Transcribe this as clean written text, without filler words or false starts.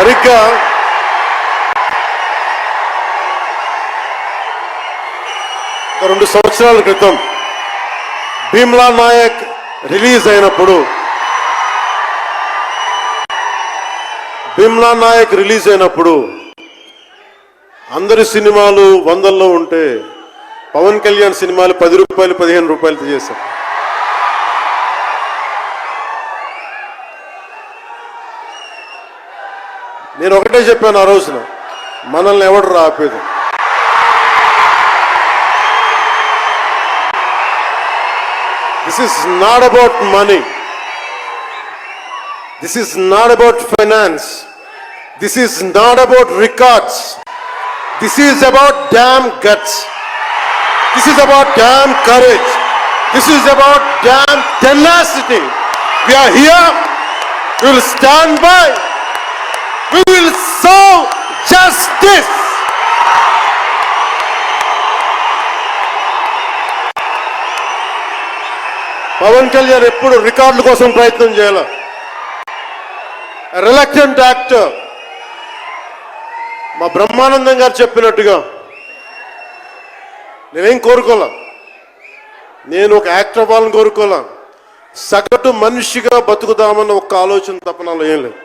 సరిగ్గా ఒక 2 సంవత్సరాల క్రితం భీమ్లా నాయక్ రిలీజ్ అయినప్పుడు అందరి సినిమాలు 100లో ఉంటే పవన్ కళ్యాణ్ సినిమాలు 10 రూపాయలు 15 రూపాయలతో చేశారు. నేను ఒకటే చెప్పాను ఆ రోజున, మనల్ని ఎవడు ఆపేది. This is not about money. This is not about finance. This is not about records. This is about damn guts. This is about damn courage. This is about damn tenacity. We are here. We will stand by. We will serve justice. Pawan Kalyan ఎప్పుడు రికార్డుల కోసం ప్రయత్నం చేయాల. Reluctant actor. మా బ్రహ్మానందం గారు చెప్పినట్టుగా నేనేం కోరుకోలే, నేను ఒక యాక్టర్ అవ్వాలని కోరుకోలే, సగటు మనిషిగా బతుకుదామన్న ఒక ఆలోచన తప్ప నాలో ఏం లేదు.